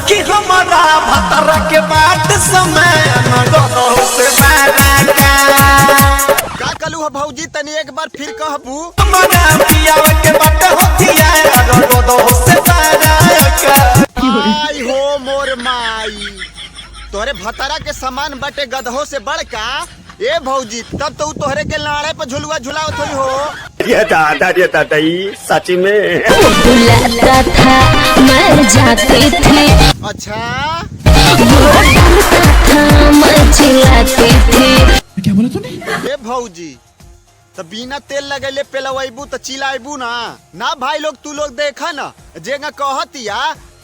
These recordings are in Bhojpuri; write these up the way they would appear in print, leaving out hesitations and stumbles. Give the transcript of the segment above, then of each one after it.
कि हमारा भतरा के बाट समय से का कलू है भौजी तनी एक बार फिर कहबू हमारा पियावे के बाट होतिया से आई हो मोर माई तोहरे भतरा के समान बटे गधो से बड़का ए भौजी तब तो तोहरे के लाड़े पे झुलुआ झुलावत हुई हो। ये दादा सच में बुलाता था मर जाती थी, अच्छा वो डरता था मैं चिल्लाती थी। क्या बोला तूने? ए भौजी तो बिना तेल लगेले पेलवाइबू तो चिल्लाइबू ना भाई लोग तू लोग देखा ना जेगा कहतिया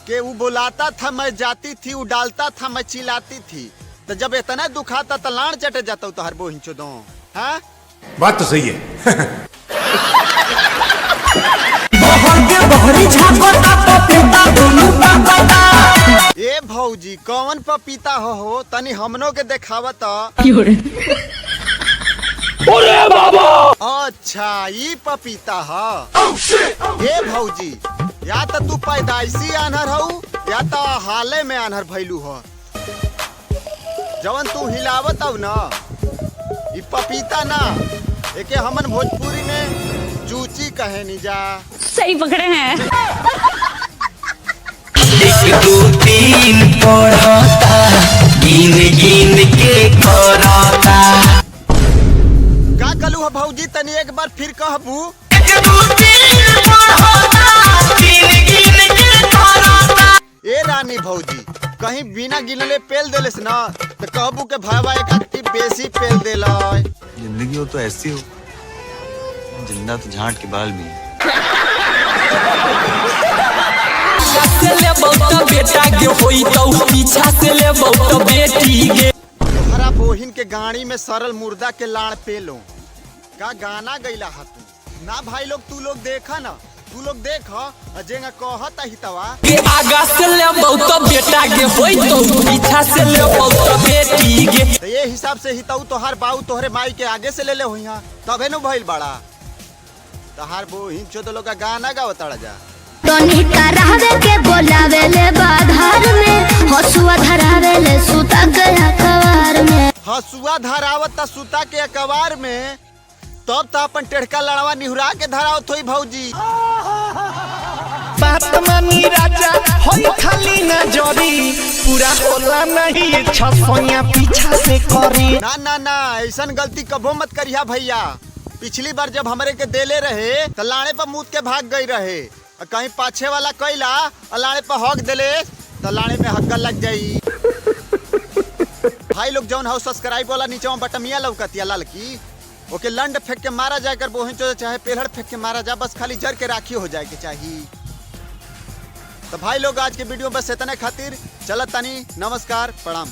कि वो बुलाता था मैं जाती थी, वो डालता था मैं चिल्लाती थी, तो जब इतना दुखाता तो लाड़ चटे जाता तो हर बोहिन चो दो। हाँ बात तो सही है। ए भौजी कौन पपीता हो तनी हमनो के देखावत। अच्छा ई पपीता है। ए भौजी या तो तू पैदाइशी आनहर हऊ या तो हाले में आनहर भैलू हो। जवन तू हिलावत अब ना ई पपीता ना एके हमन भोजपुरी में चूची कहे नी जा। सही पकड़े हैं। 1 2 3 पढ़ता गिन गिन के करता। का कलू है भौजी तनी एक बार फिर कहबू 1 2 3 पढ़ता गिन गिन के करता। ए रानी भौजी कहीं बिना गिनले पेल देलेस ना तो कहबू के भाई एक आदमी बेसी पेल देला। जिंदगी हो तो ऐसी हो, जिंदा तो झांट के बाल भी। बेटा के होई तो पीछा से ले बहुत बेटी गे। तोहरा बोहिन के गाड़ी में सरल मुर्दा के लाड़ पेलो का गाना गईला हतू ना भाई लोग तू लोग देखा ना तू लोग देख जेगा कहता हितवा के आगा से ले बहुत बेटा के होई तो पीछा से ले बहुत बेटी गे। तो ये हिसाब से हितऊ तोहार बाऊ तोहरे माई के आगे से ले ले हुई तबे नु भइल बड़ा तोहार बोहिन चो लोग का गाना गावताड़ा जा। तोनी करावे के बोलावे ले बाधार में, हसुआ धरावे ले सुता गया कवार में। हसुआ धरावत सुता के अकबार में तब तो अपन टेढ़का लड़वा निहुरा के धरावत हुई भौजी। बात मानी राजा होई खाली ना जरी पूरा होला नहीं छसोया पीछा से करी। ना ऐसन गलती कबो मत करिया भैया। पिछली बार जब हमरे के देले रहे तो लाड़े पर मुद के भाग गई रहे, कहीं पाछे वाला कैला लाड़े पर हक देले तो लाड़े में हक्का लग जाई। भाई लोग जौन हाउस सब्सक्राइब वाला नीचे बटमिया लौकतिया लाल की ओके लंड फेंक के मारा जाए कर बोहिन चो चाहे पेलहड़ फेंक के मारा जा, बस खाली जर के राखी हो जाए के चाहिए। तो भाई लोग आज के वीडियो बस इतने खातिर चलत तनी। नमस्कार प्रणाम।